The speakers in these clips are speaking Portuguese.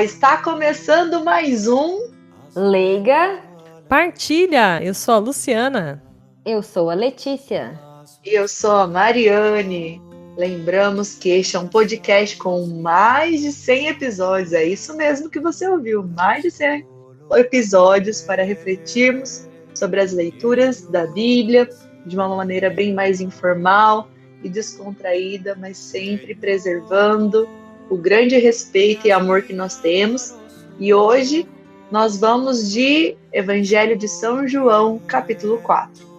está começando mais um Leiga, Partilha! Eu sou a Luciana. eu sou a Letícia. e eu sou a Mariane. Lembramos que este é um podcast com mais de 100 episódios. É isso mesmo que você ouviu, mais de 100 episódios para refletirmos sobre as leituras da Bíblia de uma maneira bem mais informal e descontraída, mas sempre preservando o grande respeito e amor que nós temos. E hoje nós vamos de Evangelho de São João, capítulo 4.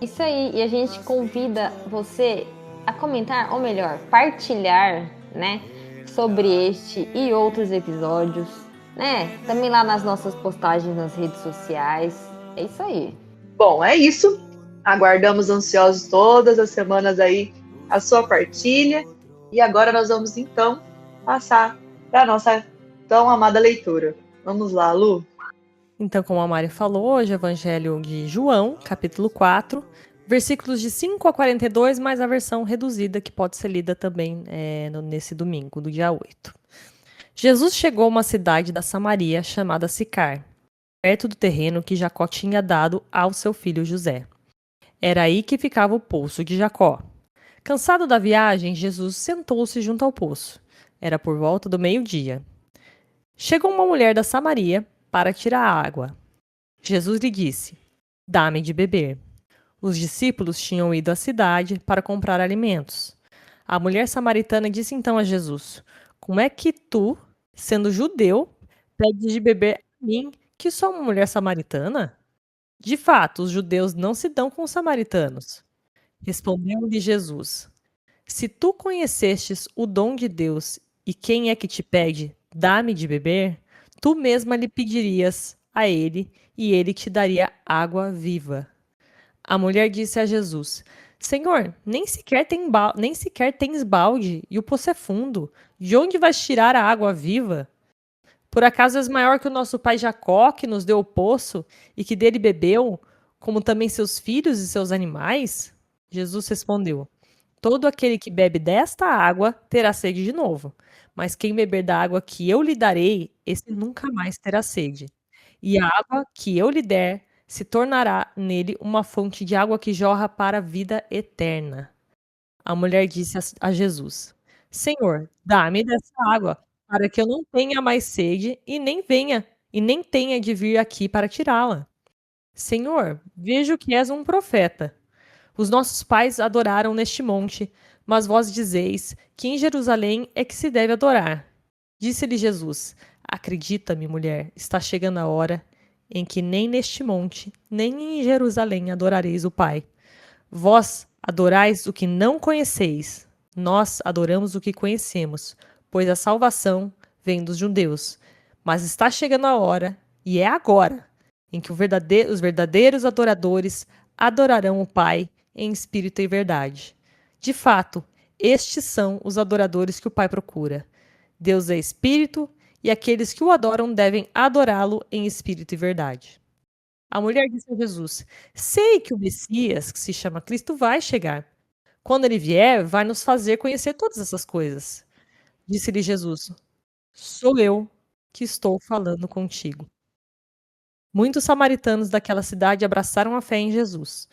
Isso aí, e a gente convida você a comentar, ou melhor, partilhar, né, sobre este e outros episódios, né? Também lá nas nossas postagens nas redes sociais. É isso aí. Bom, é isso. Aguardamos ansiosos todas as semanas aí a sua partilha. E agora nós vamos então passar para a nossa tão amada leitura. Vamos lá, Lu? Então, como a Mari falou, hoje é o Evangelho de João, capítulo 4, versículos de 5 a 42, mais a versão reduzida que pode ser lida também nesse domingo, do dia 8. Jesus chegou a uma cidade da Samaria chamada Sicar, perto do terreno que Jacó tinha dado ao seu filho José. Era aí que ficava o poço de Jacó. Cansado da viagem, Jesus sentou-se junto ao poço. Era por volta do meio-dia. Chegou uma mulher da Samaria para tirar a água. Jesus lhe disse: "Dá-me de beber." Os discípulos tinham ido à cidade para comprar alimentos. A mulher samaritana disse então a Jesus: "Como é que tu, sendo judeu, pedes de beber a mim, que sou uma mulher samaritana?" De fato, os judeus não se dão com os samaritanos. Respondeu-lhe Jesus: "Se tu conhecestes o dom de Deus e quem é que te pede, dá-me de beber, tu mesma lhe pedirias a ele e ele te daria água viva." A mulher disse a Jesus: "Senhor, nem sequer tens balde e o poço é fundo. De onde vais tirar a água viva? Por acaso és maior que o nosso pai Jacó, que nos deu o poço e que dele bebeu, como também seus filhos e seus animais?" Jesus respondeu: "Todo aquele que bebe desta água terá sede de novo, mas quem beber da água que eu lhe darei, esse nunca mais terá sede. E a água que eu lhe der se tornará nele uma fonte de água que jorra para a vida eterna." A mulher disse a Jesus: "Senhor, dá-me dessa água, para que eu não tenha mais sede e nem tenha de vir aqui para tirá-la. Senhor, vejo que és um profeta. Os nossos pais adoraram neste monte, mas vós dizeis que em Jerusalém é que se deve adorar." Disse-lhe Jesus: "Acredita-me, mulher, está chegando a hora em que nem neste monte, nem em Jerusalém adorareis o Pai. Vós adorais o que não conheceis, nós adoramos o que conhecemos, pois a salvação vem dos judeus. Mas está chegando a hora, e é agora, em que os verdadeiros adoradores adorarão o Pai em espírito e verdade. De fato, estes são os adoradores que o Pai procura. Deus é espírito, e aqueles que o adoram devem adorá-lo em espírito e verdade." A mulher disse a Jesus: "Sei que o Messias, que se chama Cristo, vai chegar. Quando ele vier, vai nos fazer conhecer todas essas coisas." Disse-lhe Jesus: "Sou eu que estou falando contigo." Muitos samaritanos daquela cidade abraçaram a fé em Jesus.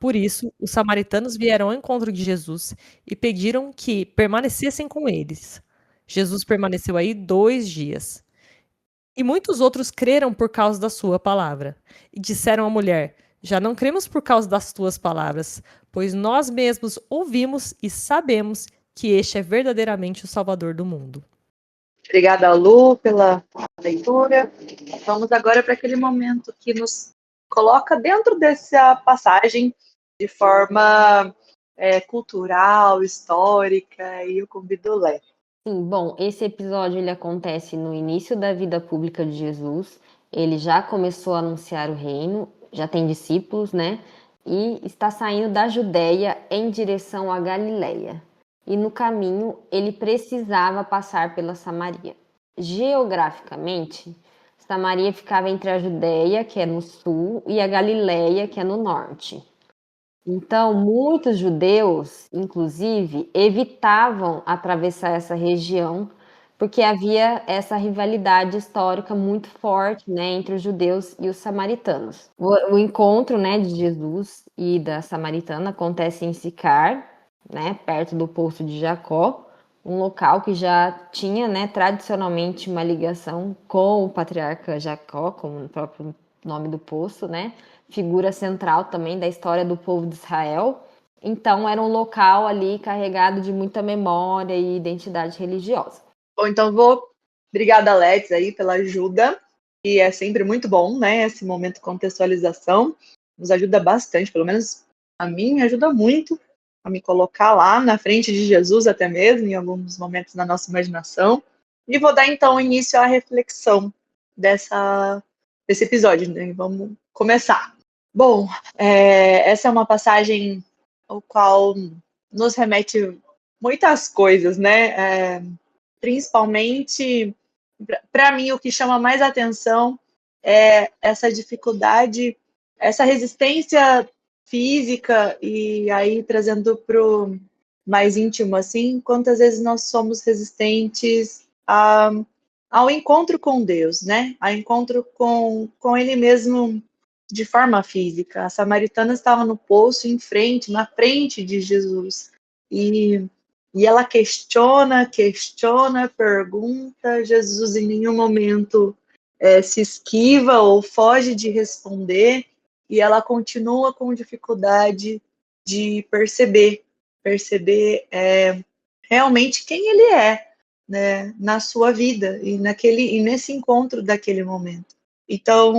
Por isso, os samaritanos vieram ao encontro de Jesus e pediram que permanecessem com eles. Jesus permaneceu aí 2 dias. E muitos outros creram por causa da sua palavra. E disseram à mulher: "Já não cremos por causa das tuas palavras, pois nós mesmos ouvimos e sabemos que este é verdadeiramente o Salvador do mundo." Obrigada, Lu, pela leitura. Vamos agora para aquele momento que nos coloca dentro dessa passagem de forma cultural, histórica, e eu convido o Lé. Sim, bom, esse episódio ele acontece no início da vida pública de Jesus. Ele já começou a anunciar o reino, já tem discípulos, né? E está saindo da Judéia em direção à Galiléia. E no caminho ele precisava passar pela Samaria. Geograficamente, Samaria ficava entre a Judéia, que é no sul, e a Galiléia, que é no norte. Então, muitos judeus, inclusive, evitavam atravessar essa região porque havia essa rivalidade histórica muito forte, né, entre os judeus e os samaritanos. O encontro, né, de Jesus e da samaritana acontece em Sicar, né, perto do poço de Jacó, um local que já tinha, né, tradicionalmente uma ligação com o patriarca Jacó, como o próprio nome do poço, né, figura central também da história do povo de Israel. Então era um local ali carregado de muita memória e identidade religiosa. Bom, então obrigada, Alex, aí pela ajuda, e é sempre muito bom, né, esse momento de contextualização, nos ajuda bastante, pelo menos a mim me ajuda muito a me colocar lá na frente de Jesus até mesmo, em alguns momentos na nossa imaginação, e vou dar então início à reflexão desse episódio, né, vamos começar. Bom, essa é uma passagem ao qual nos remete muitas coisas, né, principalmente, para mim, o que chama mais atenção é essa dificuldade, essa resistência física, e aí trazendo para o mais íntimo, assim, quantas vezes nós somos resistentes ao encontro com Deus, né? Ao encontro com Ele mesmo de forma física. A samaritana estava no poço, na frente de Jesus, e ela questiona, pergunta. Jesus em nenhum momento se esquiva ou foge de responder, e ela continua com dificuldade de perceber realmente quem ele é, né, na sua vida e nesse encontro daquele momento. Então,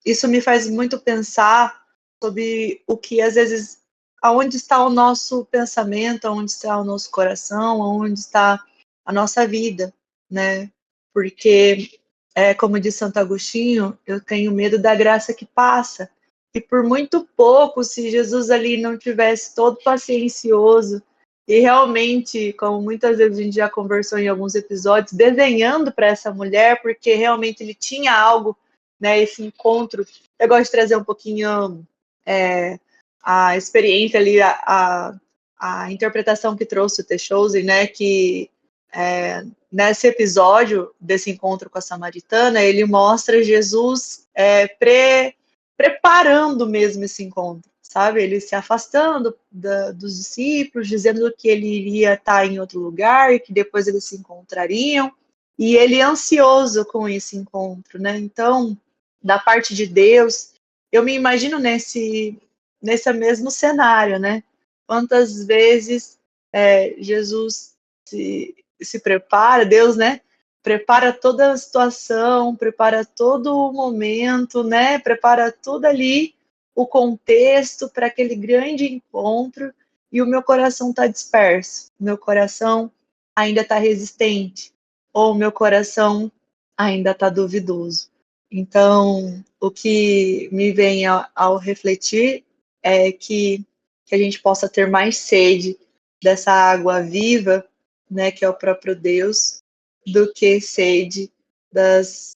isso me faz muito pensar sobre o que às vezes, aonde está o nosso pensamento, aonde está o nosso coração, aonde está a nossa vida, né? Porque, como diz Santo Agostinho, eu tenho medo da graça que passa. E por muito pouco, se Jesus ali não tivesse todo paciencioso e realmente, como muitas vezes a gente já conversou em alguns episódios, desenhando para essa mulher, porque realmente ele tinha algo, né, esse encontro. Eu gosto de trazer um pouquinho a experiência ali, a interpretação que trouxe o Techose, né, que nesse episódio desse encontro com a samaritana, ele mostra Jesus preparando mesmo esse encontro, sabe? Ele se afastando dos discípulos, dizendo que ele iria estar em outro lugar e que depois eles se encontrariam, e ele ansioso com esse encontro, né? Então, da parte de Deus, eu me imagino nesse mesmo cenário, né? Quantas vezes Jesus se prepara, Deus, né? Prepara toda a situação, prepara todo o momento, né? Prepara tudo ali, o contexto para aquele grande encontro, e o meu coração está disperso, o meu coração ainda está resistente, ou o meu coração ainda está duvidoso. Então, o que me vem ao refletir é que a gente possa ter mais sede dessa água viva, né, que é o próprio Deus, do que sede das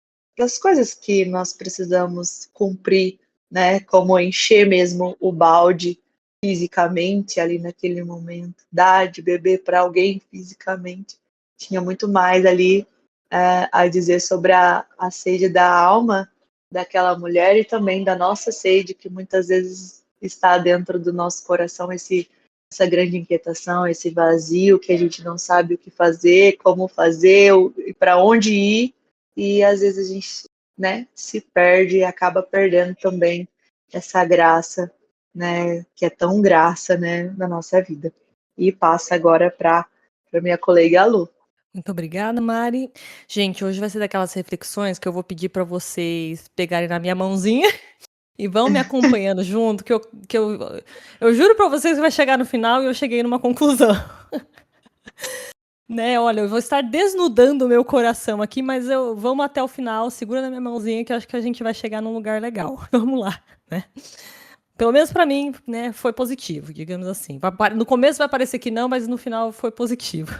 coisas que nós precisamos cumprir, né, como encher mesmo o balde fisicamente ali naquele momento, dar de beber para alguém fisicamente. Tinha muito mais ali a dizer sobre a sede da alma daquela mulher, e também da nossa sede, que muitas vezes está dentro do nosso coração, essa grande inquietação, esse vazio que a gente não sabe o que fazer, como fazer e para onde ir, e às vezes a gente, né, se perde e acaba perdendo também essa graça, né, que é tão graça, né, na nossa vida. E passa agora para minha colega Lu. Muito obrigada, Mari. Gente, hoje vai ser daquelas reflexões que eu vou pedir para vocês pegarem na minha mãozinha e vão me acompanhando junto, que eu juro para vocês que vai chegar no final e eu cheguei numa conclusão. Né, olha, eu vou estar desnudando o meu coração aqui, mas vamos até o final, segura na minha mãozinha que eu acho que a gente vai chegar num lugar legal. Vamos lá, né? Pelo menos para mim, né, foi positivo, digamos assim. No começo vai parecer que não, mas no final foi positivo.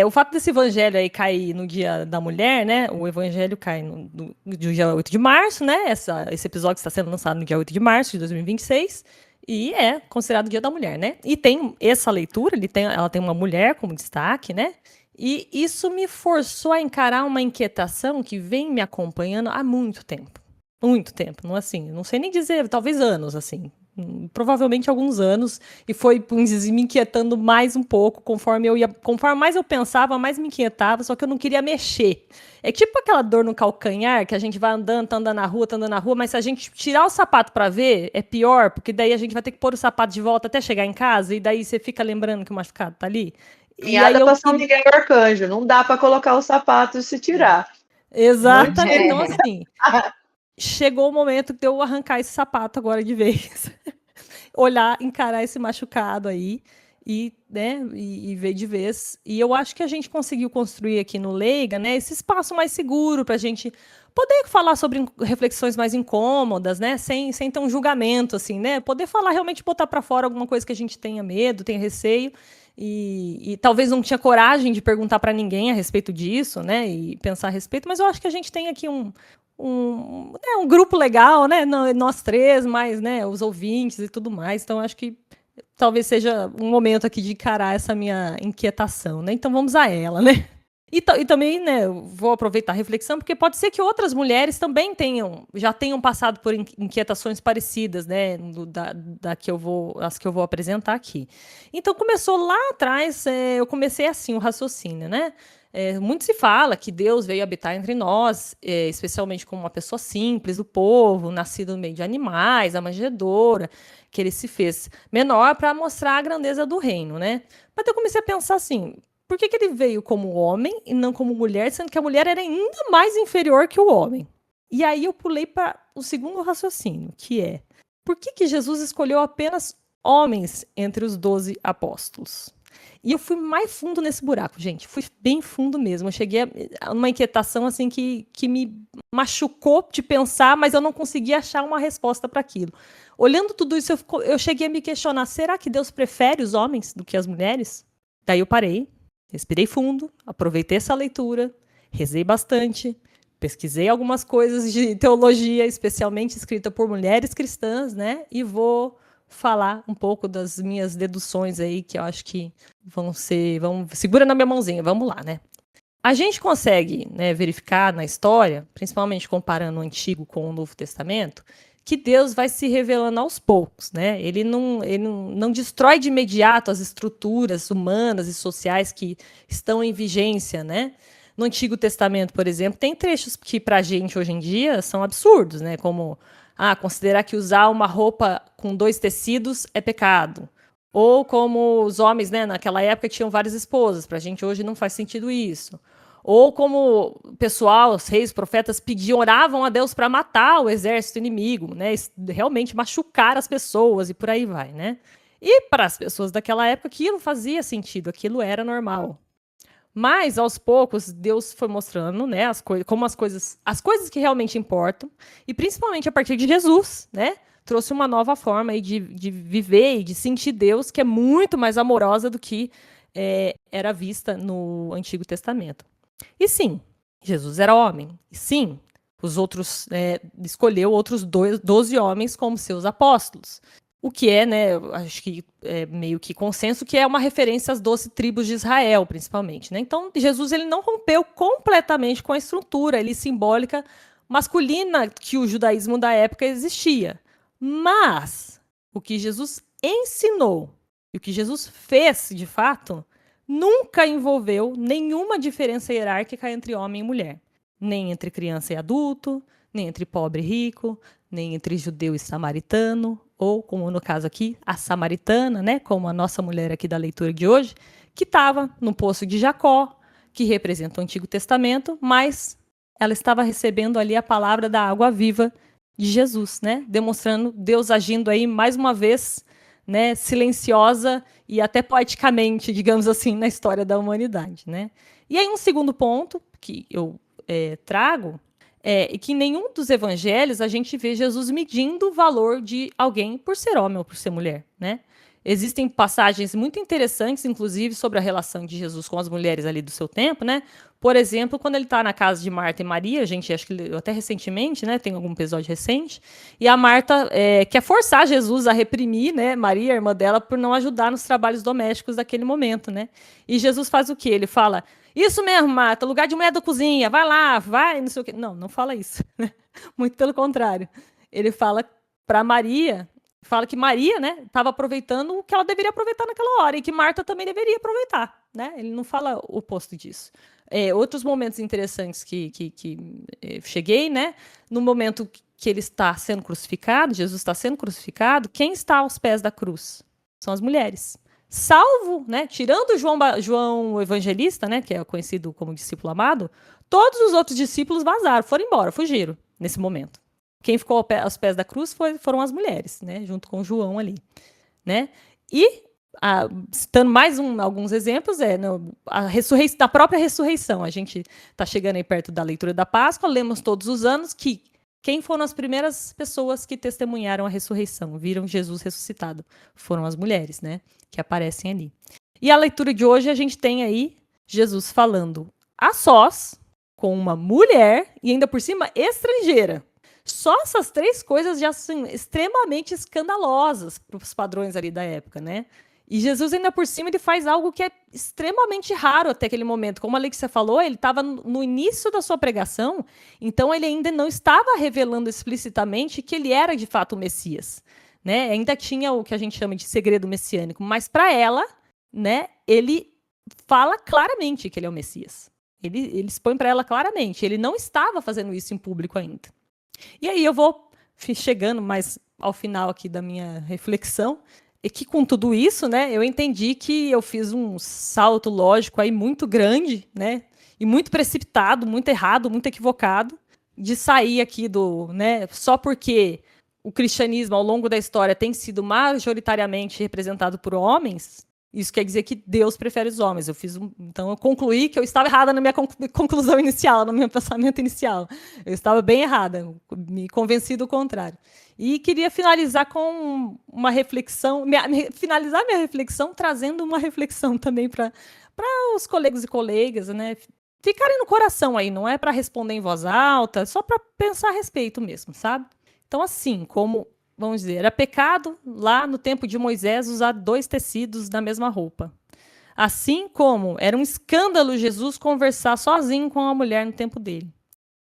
O fato desse evangelho aí cair no Dia da Mulher, né? O evangelho cai no dia 8 de março, né? Esse episódio está sendo lançado no dia 8 de março de 2026. E é considerado o Dia da Mulher, né? E tem essa leitura, ela tem uma mulher como destaque, né? E isso me forçou a encarar uma inquietação que vem me acompanhando há muito tempo. Muito tempo, não assim, não sei nem dizer, talvez anos, assim. Provavelmente alguns anos, e foi me inquietando mais um pouco, conforme mais eu pensava, mais me inquietava, só que eu não queria mexer. É tipo aquela dor no calcanhar, que a gente vai andando, tá andando na rua, mas se a gente tirar o sapato pra ver, é pior, porque daí a gente vai ter que pôr o sapato de volta até chegar em casa, e daí você fica lembrando que o machucado tá ali. E aí Piada pra São Miguel Arcanjo, não dá pra colocar o sapato e se tirar. Exatamente, então assim, chegou o momento de eu arrancar esse sapato agora de vez. Olhar, encarar esse machucado aí e, né, e ver de vez. E eu acho que a gente conseguiu construir aqui no Leiga, né, esse espaço mais seguro para a gente poder falar sobre reflexões mais incômodas, né, sem ter um julgamento, assim, né, poder falar, realmente botar para fora alguma coisa que a gente tenha medo, tenha receio, e talvez não tinha coragem de perguntar para ninguém a respeito disso, né, e pensar a respeito, mas eu acho que a gente tem aqui um grupo legal, né? Nós três, mais, né, os ouvintes e tudo mais. Então, acho que talvez seja um momento aqui de encarar essa minha inquietação, né? Então, vamos a ela, né? E também, né, vou aproveitar a reflexão, porque pode ser que outras mulheres também já tenham passado por inquietações parecidas, né, as que eu vou apresentar aqui. Então, começou lá atrás, eu comecei assim, o raciocínio, né? Muito se fala que Deus veio habitar entre nós, especialmente como uma pessoa simples do povo, nascido no meio de animais, a manjedoura, que ele se fez menor para mostrar a grandeza do reino, né? Mas eu comecei a pensar assim, por que ele veio como homem e não como mulher, sendo que a mulher era ainda mais inferior que o homem? E aí eu pulei para o segundo raciocínio, que é, por que Jesus escolheu apenas homens entre os 12 apóstolos? E eu fui mais fundo nesse buraco, gente. Fui bem fundo mesmo. Eu cheguei a uma inquietação assim que me machucou de pensar, mas eu não conseguia achar uma resposta para aquilo. Olhando tudo isso, eu cheguei a me questionar: será que Deus prefere os homens do que as mulheres? Daí eu parei, respirei fundo, aproveitei essa leitura, rezei bastante, pesquisei algumas coisas de teologia, especialmente escrita por mulheres cristãs, né? E vou falar um pouco das minhas deduções aí, que eu acho que segura na minha mãozinha, vamos lá, né? A gente consegue, né, verificar na história, principalmente comparando o Antigo com o Novo Testamento, que Deus vai se revelando aos poucos, né? Ele não destrói de imediato as estruturas humanas e sociais que estão em vigência, né? No Antigo Testamento, por exemplo, tem trechos que para a gente hoje em dia são absurdos, né? Como considerar que usar uma roupa com 2 tecidos é pecado. Ou como os homens, né, naquela época tinham várias esposas, para a gente hoje não faz sentido isso. Ou como o pessoal, os reis, profetas oravam a Deus para matar o exército inimigo, né, realmente machucar as pessoas e por aí vai, né? E para as pessoas daquela época aquilo fazia sentido, aquilo era normal. Mas, aos poucos, Deus foi mostrando, né, como as coisas que realmente importam, e principalmente a partir de Jesus, né, trouxe uma nova forma aí de viver e de sentir Deus, que é muito mais amorosa do que era vista no Antigo Testamento. E sim, Jesus era homem. E sim, escolheu outros 12 homens como seus apóstolos. O que é, né, acho que é meio que consenso, que é uma referência às 12 tribos de Israel, principalmente, né? Então, Jesus ele não rompeu completamente com a estrutura simbólica masculina que o judaísmo da época existia. Mas o que Jesus ensinou e o que Jesus fez, de fato, nunca envolveu nenhuma diferença hierárquica entre homem e mulher. Nem entre criança e adulto, nem entre pobre e rico, nem entre judeu e samaritano, ou, como no caso aqui, a samaritana, né, como a nossa mulher aqui da leitura de hoje, que estava no poço de Jacó, que representa o Antigo Testamento, mas ela estava recebendo ali a palavra da água viva de Jesus, né, demonstrando Deus agindo aí mais uma vez, né, silenciosa e até poeticamente, digamos assim, na história da humanidade, né. E aí um segundo ponto que eu trago e que em nenhum dos evangelhos a gente vê Jesus medindo o valor de alguém por ser homem ou por ser mulher, né? Existem passagens muito interessantes, inclusive, sobre a relação de Jesus com as mulheres ali do seu tempo, né? Por exemplo, quando ele está na casa de Marta e Maria, gente, acho que até recentemente, né, tem algum episódio recente, e a Marta quer forçar Jesus a reprimir, né, Maria, a irmã dela, por não ajudar nos trabalhos domésticos daquele momento, né? E Jesus faz o quê? Ele fala, isso mesmo, Marta, lugar de mulher da cozinha, vai lá, vai, não sei o quê. Não, não fala isso, né? Muito pelo contrário. Ele fala para Maria, fala que Maria, né, estava aproveitando o que ela deveria aproveitar naquela hora, e que Marta também deveria aproveitar, né? Ele não fala o oposto disso. Outros momentos interessantes que cheguei, né? No momento que ele está sendo crucificado, Jesus está sendo crucificado, quem está aos pés da cruz? São as mulheres. Salvo, né? Tirando João Evangelista, né? Que é conhecido como discípulo amado, todos os outros discípulos vazaram, foram embora, fugiram nesse momento. Quem ficou aos pés da cruz foram as mulheres, né? Junto com João ali, né? E citando mais alguns exemplos, da própria ressurreição. A gente está chegando aí perto da leitura da Páscoa, lemos todos os anos que quem foram as primeiras pessoas que testemunharam a ressurreição, viram Jesus ressuscitado? Foram as mulheres, né? Que aparecem ali. E a leitura de hoje a gente tem aí Jesus falando a sós com uma mulher e ainda por cima estrangeira. Só essas três coisas já são extremamente escandalosas para os padrões ali da época, né? E Jesus, ainda por cima, ele faz algo que é extremamente raro até aquele momento. Como a Alexia falou, ele estava no início da sua pregação, então ele ainda não estava revelando explicitamente que ele era, de fato, o Messias. Né? Ainda tinha o que a gente chama de segredo messiânico, mas para ela, né, ele fala claramente que ele é o Messias. Ele expõe para ela claramente. Ele não estava fazendo isso em público ainda. E aí eu vou chegando mais ao final aqui da minha reflexão, e que com tudo isso, né, eu entendi que eu fiz um salto lógico aí muito grande, né, e muito precipitado, muito errado, muito equivocado, de sair aqui né, só porque o cristianismo ao longo da história tem sido majoritariamente representado por homens, isso quer dizer que Deus prefere os homens. Então eu concluí que eu estava errada na minha conclusão inicial, no meu pensamento inicial. Eu estava bem errada, me convenci do contrário. E queria finalizar com uma reflexão, finalizar minha reflexão trazendo uma reflexão também para os colegas e colegas, né? Ficarem no coração aí, não é para responder em voz alta, só para pensar a respeito mesmo, sabe? Então, assim, como, vamos dizer, era pecado lá no tempo de Moisés usar 2 tecidos da mesma roupa. Assim como era um escândalo Jesus conversar sozinho com uma mulher no tempo dele.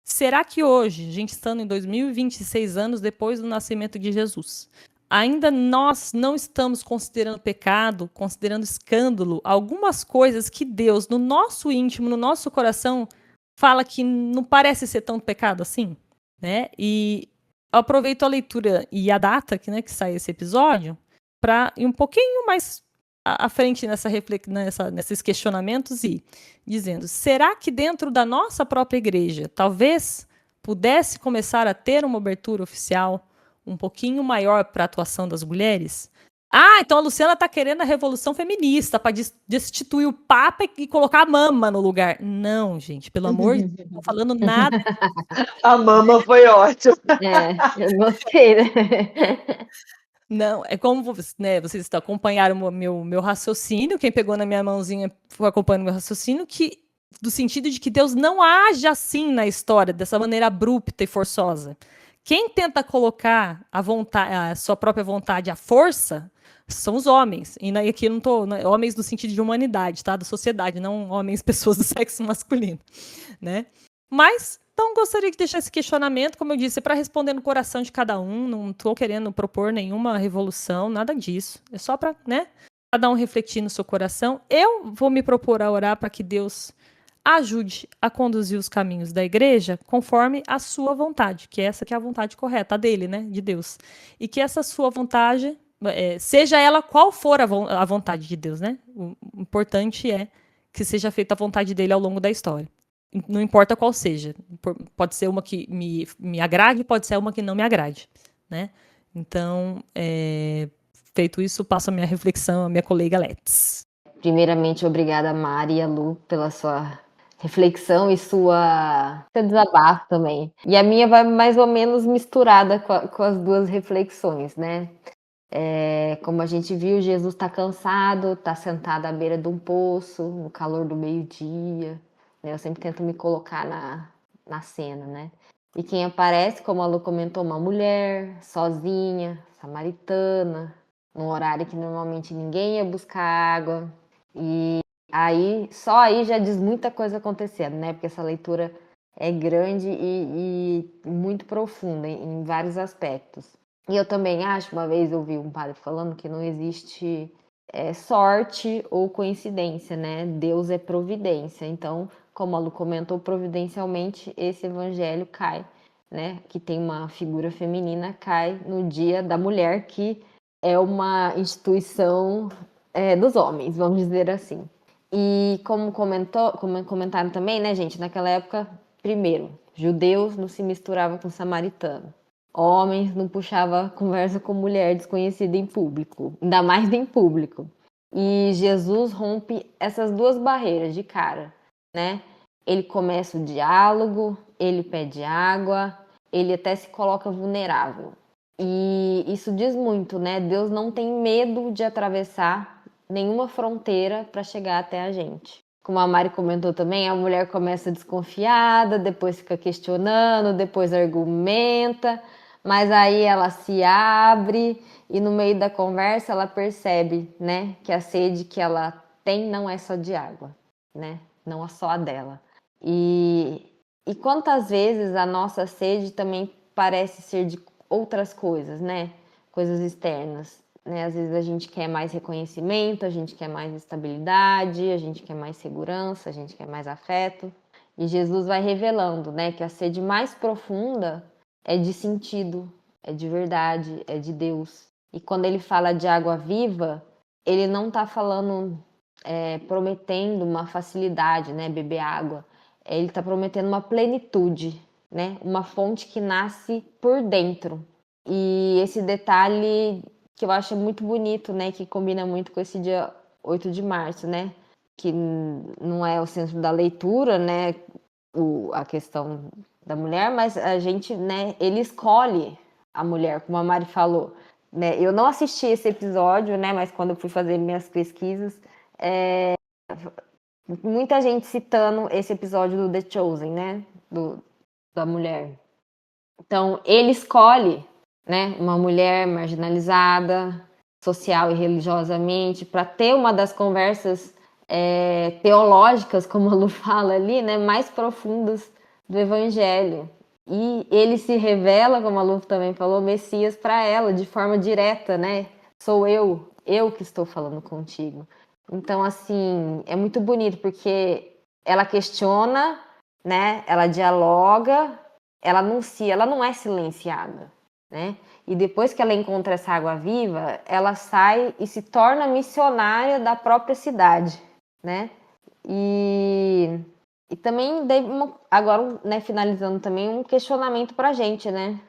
Será que hoje, a gente estando em 2026 anos depois do nascimento de Jesus, ainda nós não estamos considerando pecado, considerando escândalo, algumas coisas que Deus, no nosso íntimo, no nosso coração, fala que não parece ser tão pecado assim? Né? E eu aproveito a leitura e a data que sai esse episódio para ir um pouquinho mais à frente nesses questionamentos e dizendo, será que dentro da nossa própria igreja talvez pudesse começar a ter uma abertura oficial um pouquinho maior para a atuação das mulheres? Então a Luciana está querendo a revolução feminista para destituir o Papa e colocar a mama no lugar. Não, gente, pelo amor de Deus, não estou falando nada. A mama foi ótima. Eu gostei, né? Não, é como vocês acompanharam o meu raciocínio, quem pegou na minha mãozinha foi acompanhando o meu raciocínio, do sentido de que Deus não age assim na história, dessa maneira abrupta e forçosa. Quem tenta colocar a sua própria vontade à força são os homens. E aqui eu não estou... Homens no sentido de humanidade, tá? Da sociedade, não homens, pessoas do sexo masculino. Né? Mas... Então, gostaria de deixar esse questionamento, como eu disse, para responder no coração de cada um. Não estou querendo propor nenhuma revolução, nada disso. É só para, cada um refletir no seu coração. Eu vou me propor a orar para que Deus ajude a conduzir os caminhos da igreja conforme a sua vontade, que essa que é a vontade correta, a dele, de Deus. E que essa sua vontade, seja ela qual for a vontade de Deus, O importante é que seja feita a vontade dele ao longo da história. Não importa qual seja. Pode ser uma que me agrade, pode ser uma que não me agrade. Né? Então, feito isso, passo a minha reflexão à minha colega Let's. Primeiramente, obrigada, Mari e a Lu, pela sua reflexão e seu desabafo também. E a minha vai mais ou menos misturada com as duas reflexões, né? Como a gente viu, Jesus está cansado, está sentado à beira de um poço, no calor do meio-dia. né? Eu sempre tento me colocar na cena, né? E quem aparece, como a Lu comentou, uma mulher, sozinha, samaritana, num horário que normalmente ninguém ia buscar água. E só aí já diz muita coisa acontecendo, né? Porque essa leitura é grande e muito profunda em vários aspectos. E eu também acho, uma vez eu ouvi um padre falando que não existe sorte ou coincidência, né? Deus é providência. Então, como a Lu comentou, providencialmente esse evangelho cai, né? Que tem uma figura feminina, cai no Dia da Mulher, que é uma instituição dos homens, vamos dizer assim. E como comentaram também, né, gente, naquela época, primeiro, judeus não se misturavam com samaritano. Homens não puxava conversa com mulher desconhecida em público, ainda mais em público. E Jesus rompe essas duas barreiras de cara, né? Ele começa o diálogo, ele pede água, ele até se coloca vulnerável. E isso diz muito, né? Deus não tem medo de atravessar nenhuma fronteira para chegar até a gente. Como a Mari comentou também, a mulher começa desconfiada, depois fica questionando, depois argumenta, mas aí ela se abre e no meio da conversa ela percebe, né, que a sede que ela tem não é só de água, né? Não é só a dela. E quantas vezes a nossa sede também parece ser de outras coisas, né? Coisas externas, né? Às vezes a gente quer mais reconhecimento, a gente quer mais estabilidade, a gente quer mais segurança, a gente quer mais afeto. E Jesus vai revelando, né, que a sede mais profunda é de sentido, é de verdade, é de Deus. E quando ele fala de água viva, ele não está falando, prometendo uma facilidade, né, beber água. Ele está prometendo uma plenitude, né, uma fonte que nasce por dentro. E esse detalhe que eu acho muito bonito, né, que combina muito com esse dia 8 de março, né, que não é o centro da leitura, né, a questão da mulher, mas a gente, né, ele escolhe a mulher, como a Mari falou, né. Eu não assisti esse episódio, né, mas quando eu fui fazer minhas pesquisas, muita gente citando esse episódio do The Chosen, né, da mulher. Então, ele escolhe, né, uma mulher marginalizada, social e religiosamente, para ter uma das conversas teológicas, como a Lu fala ali, né, mais profundas do Evangelho. E ele se revela, como a Lu também falou, Messias para ela, de forma direta, né? Sou eu que estou falando contigo. Então, assim, é muito bonito, porque ela questiona, né? Ela dialoga, ela anuncia, ela não é silenciada, né? E depois que ela encontra essa água viva, ela sai e se torna missionária da própria cidade, né? E também agora, né, finalizando também um questionamento para a gente, né?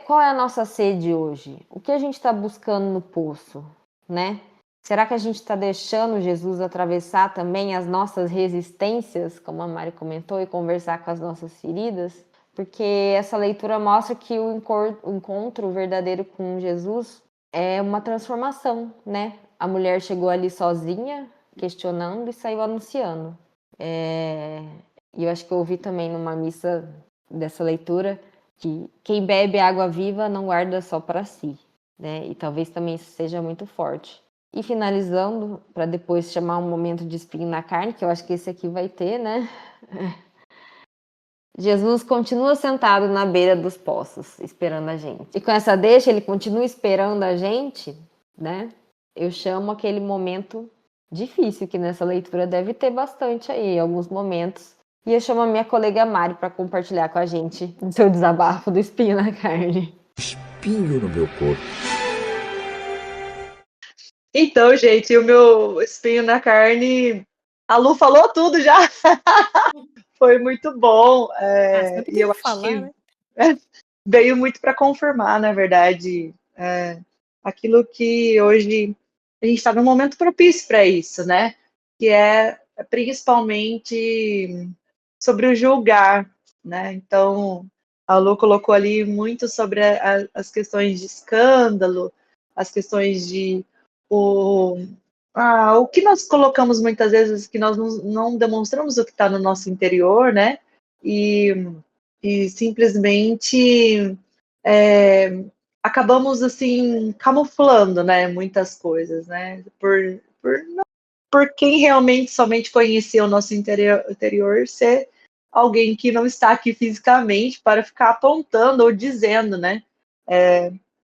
Qual é a nossa sede hoje? O que a gente está buscando no poço, né? Será que a gente está deixando Jesus atravessar também as nossas resistências, como a Mari comentou, e conversar com as nossas feridas? Porque essa leitura mostra que o encontro verdadeiro com Jesus é uma transformação, né? A mulher chegou ali sozinha, questionando e saiu anunciando. E eu acho que eu ouvi também numa missa dessa leitura que quem bebe água viva não guarda só para si, né? E talvez também isso seja muito forte. E finalizando, para depois chamar um momento de espinho na carne, que eu acho que esse aqui vai ter, né? Jesus continua sentado na beira dos poços, esperando a gente. E com essa deixa, ele continua esperando a gente, né? Eu chamo aquele momento difícil, que nessa leitura deve ter bastante aí, alguns momentos. E eu chamo a minha colega Mari para compartilhar com a gente o seu desabafo do espinho na carne. Espinho no meu corpo. Então, gente, o meu espinho na carne, a Lu falou tudo já. Foi muito bom. Sempre E tem eu que acho falar, que né? veio muito para confirmar, na verdade, aquilo que hoje a gente está num momento propício para isso, né? Que é principalmente sobre o julgar, né? Então, a Lu colocou ali muito sobre as questões de escândalo, as questões de o o que nós colocamos muitas vezes, que nós não demonstramos o que está no nosso interior, né? E simplesmente acabamos assim camuflando, né? Muitas coisas, né? Por quem realmente somente conhecia o nosso interior ser alguém que não está aqui fisicamente para ficar apontando ou dizendo, né?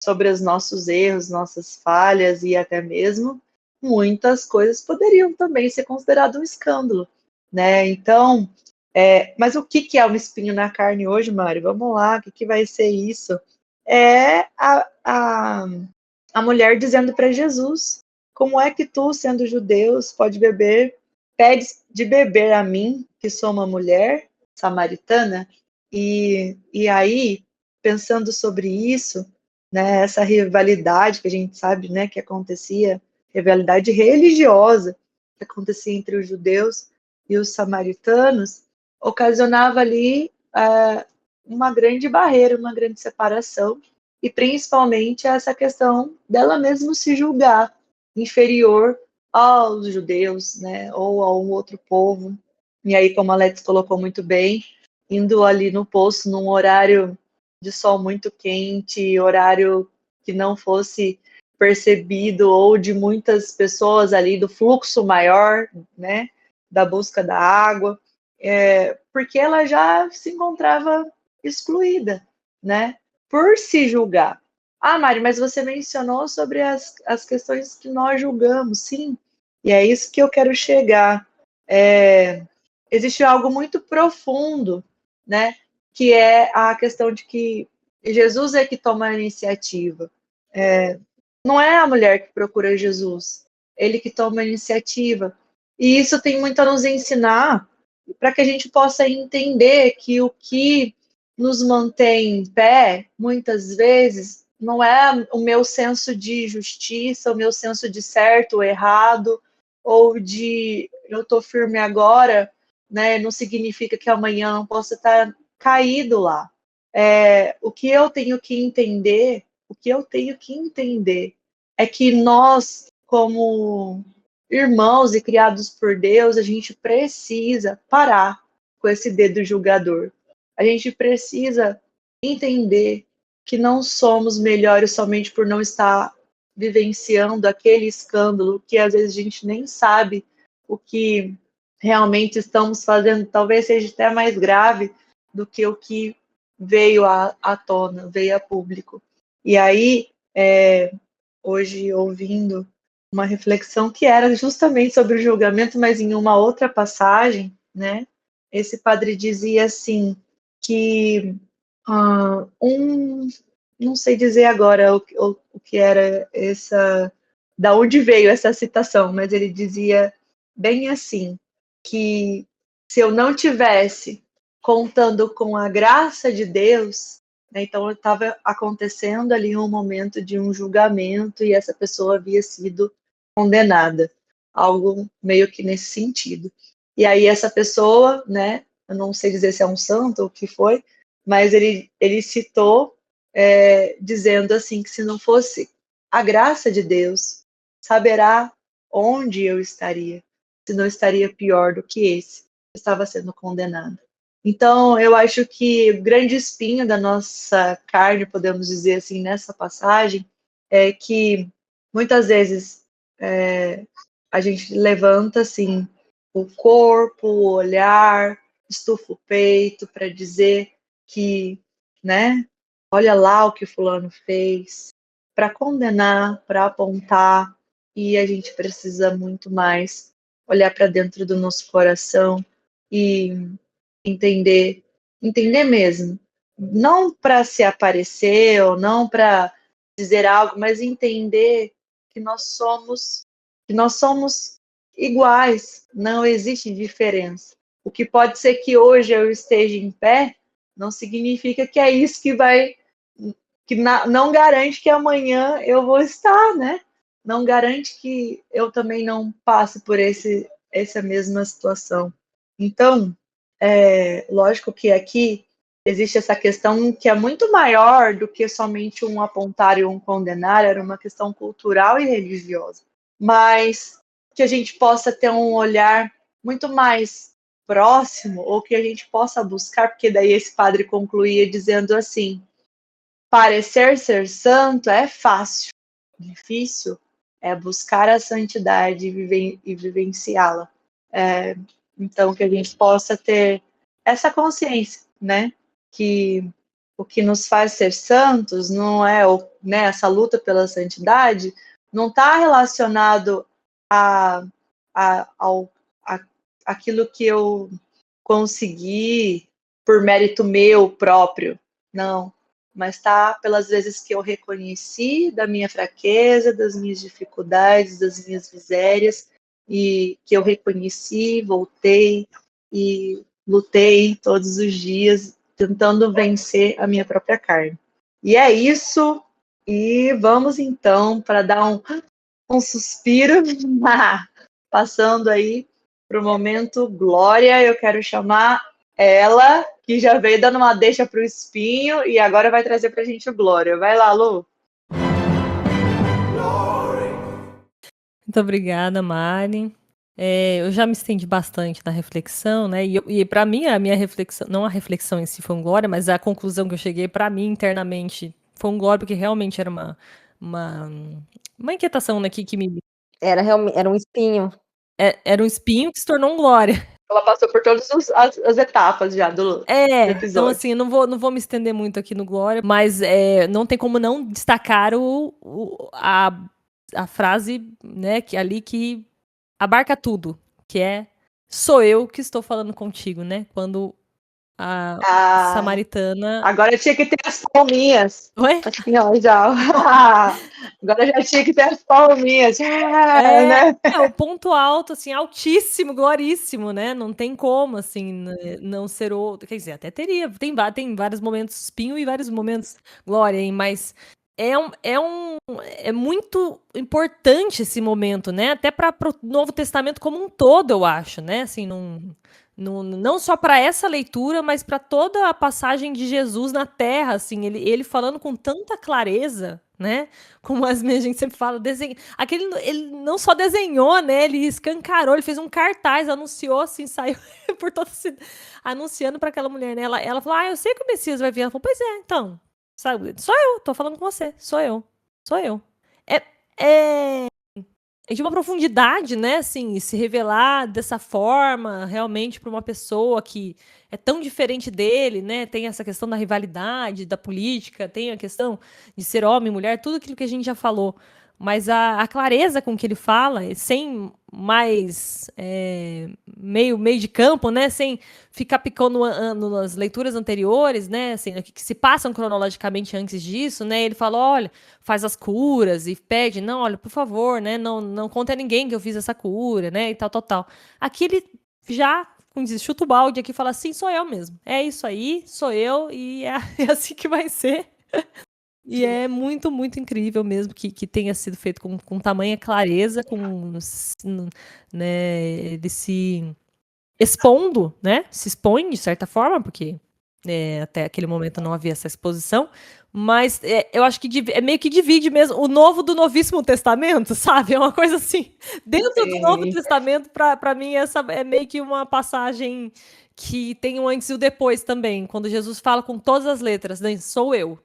Sobre os nossos erros, nossas falhas e até mesmo muitas coisas poderiam também ser considerado um escândalo, né? Então, mas o que é um espinho na carne hoje, Mário? Vamos lá, o que vai ser isso? É a mulher dizendo para Jesus: como é que tu, sendo judeus, pedes de beber a mim, que sou uma mulher samaritana? E aí, pensando sobre isso, né, essa rivalidade que a gente sabe, né, que acontecia, rivalidade religiosa que acontecia entre os judeus e os samaritanos, ocasionava ali uma grande barreira, uma grande separação, e principalmente essa questão dela mesma se julgar inferior aos judeus, né, ou a um outro povo. E aí, como a Alex colocou muito bem, indo ali no poço num horário de sol muito quente, horário que não fosse percebido, ou de muitas pessoas ali, do fluxo maior, né, da busca da água, porque ela já se encontrava excluída, né, por se julgar. Mari, mas você mencionou sobre as questões que nós julgamos, sim, e é isso que eu quero chegar. Existe algo muito profundo, né, que é a questão de que Jesus é que toma a iniciativa. Não é a mulher que procura Jesus, ele que toma a iniciativa. E isso tem muito a nos ensinar para que a gente possa entender que o que nos mantém em pé, muitas vezes, não é o meu senso de justiça, o meu senso de certo ou errado, ou de eu estou firme agora, né? Não significa que amanhã não possa estar caído lá. O que eu tenho que entender é que nós, como irmãos e criados por Deus, a gente precisa parar com esse dedo julgador. A gente precisa entender que não somos melhores somente por não estar vivenciando aquele escândalo que às vezes a gente nem sabe o que realmente estamos fazendo. Talvez seja até mais grave do que o que veio à tona, veio a público. E aí, hoje, ouvindo uma reflexão que era justamente sobre o julgamento, mas em uma outra passagem, né? Esse padre dizia assim, que não sei dizer agora o que era da onde veio essa citação, mas ele dizia bem assim, que se eu não tivesse contando com a graça de Deus, né, então estava acontecendo ali um momento de um julgamento e essa pessoa havia sido condenada, algo meio que nesse sentido. E aí essa pessoa, né, eu não sei dizer se é um santo ou o que foi, mas ele citou dizendo assim, que se não fosse a graça de Deus, saberá onde eu estaria, se não estaria pior do que esse que estava sendo condenado. Então, eu acho que o grande espinho da nossa carne, podemos dizer assim, nessa passagem, é que muitas vezes a gente levanta assim o corpo, o olhar, estufa o peito para dizer que, né, olha lá o que fulano fez, para condenar, para apontar, e a gente precisa muito mais olhar para dentro do nosso coração e entender mesmo, não para se aparecer ou não para dizer algo, mas entender que nós somos iguais, não existe diferença. O que pode ser que hoje eu esteja em pé, não significa que é isso que vai, não garante que amanhã eu vou estar, né? Não garante que eu também não passe por essa mesma situação. Então, lógico que aqui existe essa questão que é muito maior do que somente um apontar e um condenar, era uma questão cultural e religiosa. Mas que a gente possa ter um olhar muito mais próximo, ou que a gente possa buscar, porque daí esse padre concluía dizendo assim: parecer ser santo é fácil, difícil é buscar a santidade e vivenciá-la. Então, que a gente possa ter essa consciência, né? Que o que nos faz ser santos não é, né, essa luta pela santidade, não está relacionado a, a aquilo que eu consegui por mérito meu próprio, não. Mas está pelas vezes que eu reconheci da minha fraqueza, das minhas dificuldades, das minhas misérias, e que eu reconheci, voltei e lutei todos os dias tentando vencer a minha própria carne. E é isso, e vamos então para dar um suspiro, passando aí para o momento glória, eu quero chamar ela, que já veio dando uma deixa para o espinho e agora vai trazer para a gente o glória. Vai lá, Lu. Muito obrigada, Mari. Eu já me estendi bastante na reflexão, né? E para mim, a minha reflexão, não a reflexão em si foi um glória, mas a conclusão que eu cheguei para mim internamente foi um glória, porque realmente era uma inquietação, né, que me. Era um espinho. Era um espinho que se tornou um glória. Ela passou por todas as etapas já do episódio. Então assim, não vou me estender muito aqui no glória, mas não tem como não destacar a frase, né, que abarca tudo, que é: sou eu que estou falando contigo, né? Quando a samaritana... Agora tinha que ter as palminhas. Ué? Assim, ó, já. Agora já tinha que ter as palminhas. Né? O ponto alto, assim, altíssimo, gloríssimo, né? Não tem como, assim, não ser outro. Quer dizer, até teria. Tem vários momentos espinho e vários momentos glória, hein? Mas é muito importante esse momento, né? Até para o Novo Testamento como um todo, eu acho, né? Assim, não só para essa leitura, mas para toda a passagem de Jesus na Terra, assim, ele falando com tanta clareza, né? Como a gente sempre fala, ele não só desenhou, né? Ele escancarou, ele fez um cartaz, anunciou, assim, saiu por toda a cidade, anunciando para aquela mulher, né? Ela falou: eu sei que o Messias vai vir. Ela falou: pois é, então. Sabe? Sou eu, tô falando com você. Sou eu. É de uma profundidade, né? Assim, se revelar dessa forma, realmente, para uma pessoa que é tão diferente dele, né? Tem essa questão da rivalidade, da política, tem a questão de ser homem, mulher, tudo aquilo que a gente já falou. Mas a clareza com que ele fala, sem mais meio de campo, né? Sem ficar picando nas leituras anteriores, né? Assim, que se passam cronologicamente antes disso, né? Ele fala: olha, faz as curas e pede: não, olha, por favor, né? Não conta a ninguém que eu fiz essa cura, né? E tal. Aqui ele já, como diz, chuta o balde aqui e fala: sim, sou eu mesmo. É isso aí, sou eu e é assim que vai ser. E é muito, muito incrível mesmo que tenha sido feito com tamanha clareza, né, ele se expondo, né? Se expõe de certa forma, porque até aquele momento não havia essa exposição, mas eu acho que meio que divide mesmo o Novo do Novíssimo Testamento, sabe? É uma coisa assim. Dentro do Novo Testamento, para mim, essa é meio que uma passagem que tem um antes e o depois também, quando Jesus fala com todas as letras, né? Sou eu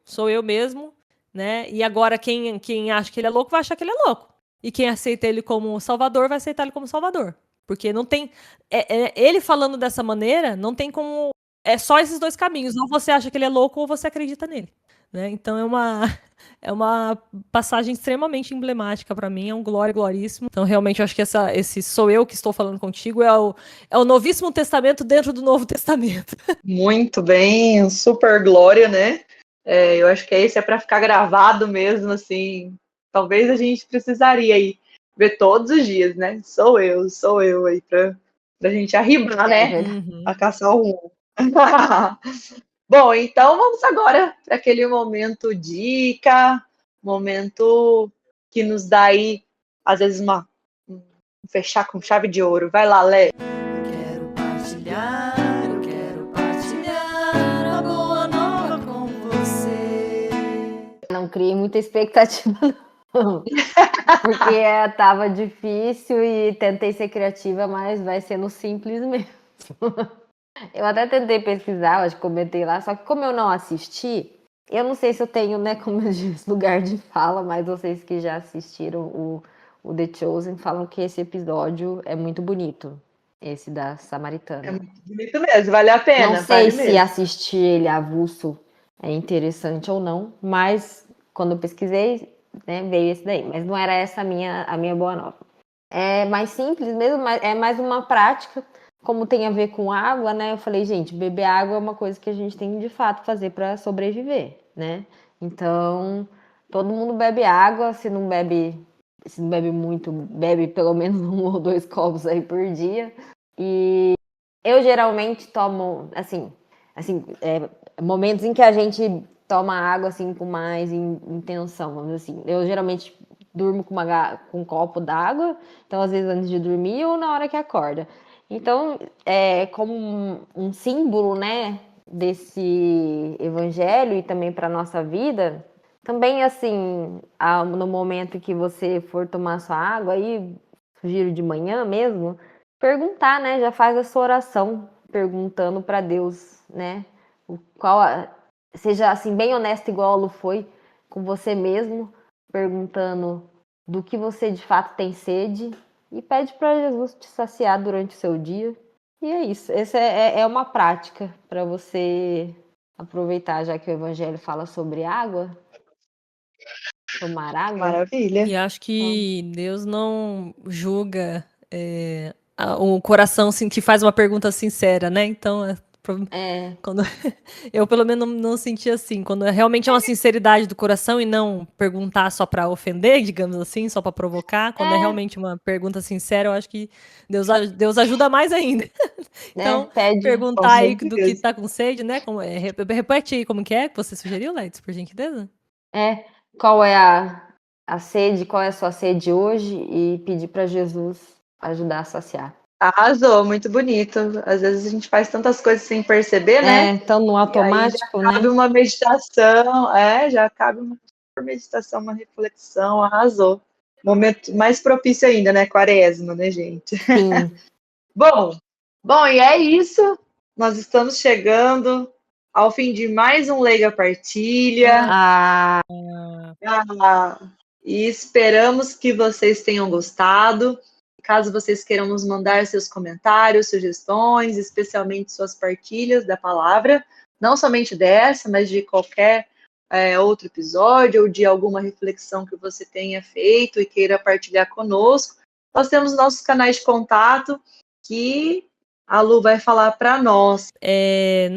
mesmo, né? E agora quem acha que ele é louco vai achar que ele é louco. E quem aceita ele como Salvador vai aceitar ele como Salvador. Porque não tem... ele falando dessa maneira, não tem como... É só esses dois caminhos. Ou você acha que ele é louco ou você acredita nele. Né? Então é uma passagem extremamente emblemática para mim, é um gloríssimo. Então realmente eu acho que esse sou eu que estou falando contigo é o Novíssimo Testamento dentro do Novo Testamento. Muito bem, um super glória, né? Eu acho que esse é para ficar gravado mesmo, assim. Talvez a gente precisaria aí ver todos os dias, né? Sou eu aí pra gente arribar, né? A caçar o rumo. Bom, então vamos agora para aquele momento dica, momento que nos dá aí, às vezes, fechar com chave de ouro. Vai lá, Lé. Quero partilhar a boa nova com você. Não criei muita expectativa. Porque tava difícil e tentei ser criativa, mas vai ser no simples mesmo. Eu até tentei pesquisar, acho que comentei lá, só que como eu não assisti, eu não sei se eu tenho, né, como eu disse, lugar de fala, mas vocês que já assistiram o The Chosen falam que esse episódio é muito bonito, esse da É Samaritana. muito bonito mesmo, vale a Não pena, sei vale se mesmo. assistir ele avulso é interessante ou não, mas quando eu pesquisei, né, veio esse daí. Mas não era essa a minha boa nova. É mais simples mesmo, é mais uma prática, como tem a ver com água, né? Eu falei, gente, beber água é uma coisa que a gente tem de fato fazer para sobreviver, né? Então, todo mundo bebe água, se não bebe muito, bebe pelo menos 1 ou 2 copos aí por dia. E eu geralmente tomo, assim, momentos em que a gente toma água assim com mais intenção, vamos dizer assim. Eu geralmente durmo com um copo d'água, então às vezes antes de dormir ou na hora que acorda. Então, como um símbolo, né, desse evangelho e também para nossa vida, também assim, no momento que você for tomar sua água aí, sugiro de manhã mesmo, perguntar, né, já faz a sua oração perguntando para Deus, né, seja assim bem honesto igual a Lu foi com você mesmo, perguntando do que você de fato tem sede e pede para Jesus te saciar durante o seu dia. E é isso. Essa é uma prática para você aproveitar, já que o Evangelho fala sobre água, tomar água. Maravilha. E acho que Deus não julga o coração assim, que faz uma pergunta sincera, né? Então, quando eu pelo menos não senti assim, quando realmente é uma sinceridade do coração e não perguntar só para ofender, digamos assim, só para provocar, quando é realmente uma pergunta sincera, eu acho que Deus ajuda mais ainda. Né? Então, Pede. Com perguntar aí do que certeza. tá com sede, né? Repete aí como que é que você sugeriu, Leite, por gentileza? Qual é a sede, qual é a sua sede hoje e pedir para Jesus ajudar a saciar. Arrasou, muito bonito. Às vezes a gente faz tantas coisas sem perceber, né? Então no E aí já automático, cabe né? uma meditação, já cabe uma meditação, uma reflexão, arrasou. Momento mais propício ainda, né? Quaresma, né, gente? Sim. Bom, bom, e é isso. Nós estamos chegando ao fim de mais um Leiga Partilha. Ah, Ah, e esperamos que vocês tenham gostado. Caso vocês queiram nos mandar seus comentários, sugestões, especialmente suas partilhas da palavra, não somente dessa, mas de qualquer outro episódio ou de alguma reflexão que você tenha feito e queira partilhar conosco, nós temos nossos canais de contato que a Lu vai falar para nós. É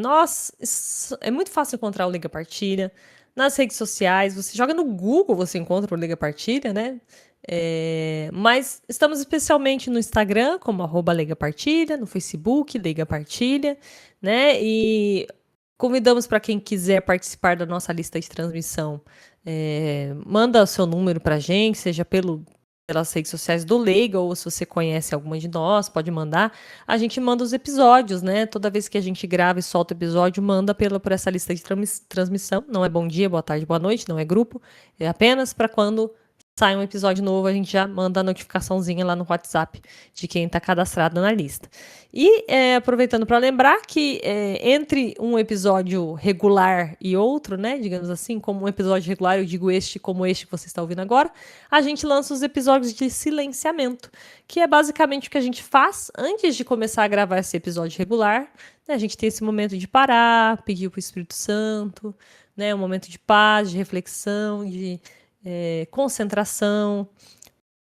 muito fácil encontrar o Liga Partilha nas redes sociais. Você joga no Google, você encontra o Liga Partilha, né? Mas estamos especialmente no Instagram, como @Liga Partilha, no Facebook, Liga Partilha, né? E convidamos para quem quiser participar da nossa lista de transmissão. Manda o seu número para a gente, seja pelas redes sociais do Leiga, ou se você conhece alguma de nós, pode mandar. A gente manda os episódios, né? Toda vez que a gente grava e solta o episódio, manda por essa lista de transmissão. Não é bom dia, boa tarde, boa noite, não é grupo. É apenas para quando sai um episódio novo, a gente já manda a notificaçãozinha lá no WhatsApp de quem está cadastrado na lista. E aproveitando para lembrar que entre um episódio regular e outro, né, digamos assim, como um episódio regular, eu digo como este que você está ouvindo agora, a gente lança os episódios de silenciamento, que é basicamente o que a gente faz antes de começar a gravar esse episódio regular. Né, a gente tem esse momento de parar, pedir para o Espírito Santo, né, um momento de paz, de reflexão, de concentração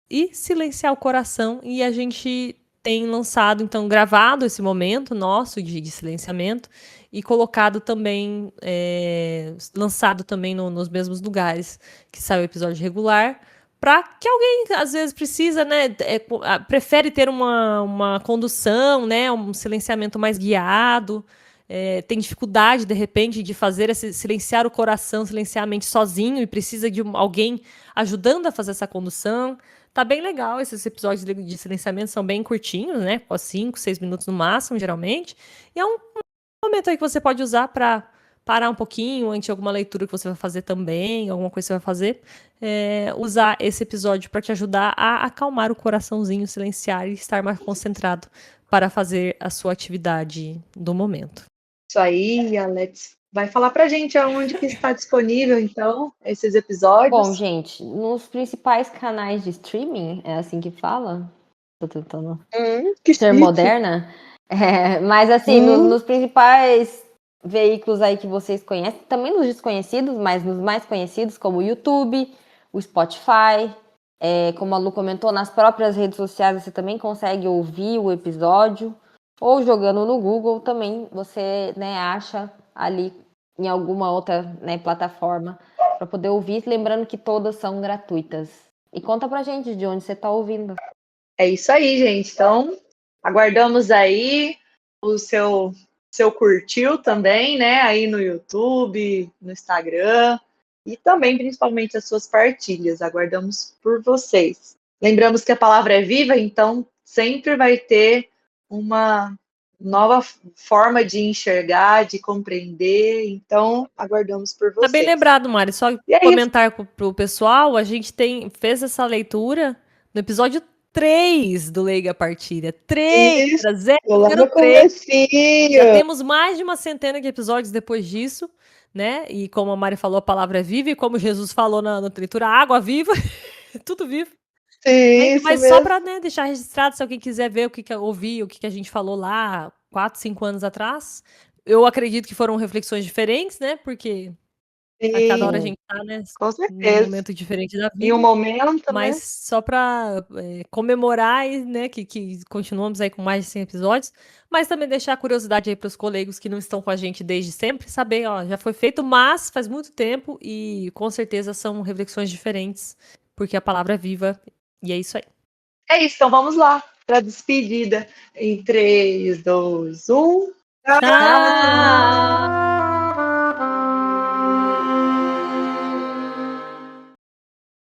e silenciar o coração. E a gente tem lançado, então, gravado esse momento nosso de silenciamento e colocado também, lançado também nos mesmos lugares que sai o episódio regular, para que alguém, às vezes, precisa, né, prefere ter uma condução, né, um silenciamento mais guiado, tem dificuldade, de repente, de fazer silenciar o coração, silenciar a mente sozinho e precisa de alguém ajudando a fazer essa condução. Tá bem legal, esses episódios de silenciamento são bem curtinhos, né? 5, 6 minutos no máximo, geralmente. E é um momento aí que você pode usar para parar um pouquinho antes de alguma leitura que você vai fazer também, alguma coisa que você vai fazer, usar esse episódio para te ajudar a acalmar o coraçãozinho, silenciar e estar mais concentrado para fazer a sua atividade do momento. Isso aí, Alex. Vai falar pra gente aonde que está disponível, então, esses episódios. Bom, gente, nos principais canais de streaming, é assim que fala? Tô tentando Que ser chique. moderna. Mas assim, nos principais veículos aí que vocês conhecem, também nos desconhecidos, mas nos mais conhecidos, como o YouTube, o Spotify, como a Lu comentou, nas próprias redes sociais você também consegue ouvir o episódio, ou jogando no Google também você, né, acha ali em alguma outra, né, plataforma para poder ouvir, lembrando que todas são gratuitas. E conta pra gente de onde você tá ouvindo. É isso aí, gente. Então, aguardamos aí o seu curtiu também, né? Aí no YouTube, no Instagram e também, principalmente, as suas partilhas. Aguardamos por vocês. Lembramos que a palavra é viva, então sempre vai ter uma nova forma de enxergar, de compreender. Então, aguardamos por Tá bem vocês. lembrado, Mari. Só E é isso. comentar pro pessoal, a gente fez essa leitura no episódio 3 do Leiga Partilha. 3! Isso, Era lá no 03. comecinho. Já temos mais de uma centena de episódios depois disso, né? E como a Mari falou, a palavra é viva, e como Jesus falou na leitura, água viva, tudo vivo. Sim, isso Mas mesmo. só para, né, deixar registrado, se alguém quiser ver ouvir o que a gente falou lá 4, 5 anos atrás, eu acredito que foram reflexões diferentes, né? Porque a cada hora a Sim, gente tá, né, com num certeza. momento diferente da Em um vida. momento, Mas né? só para comemorar, né, que continuamos aí com mais de 100 episódios, mas também deixar a curiosidade aí para os colegas que não estão com a gente desde sempre, saber, ó, já foi feito, mas faz muito tempo e com certeza são reflexões diferentes, porque a palavra é viva e é isso aí. É isso, então vamos lá para a despedida. Em 3, 2, 1. Tchau!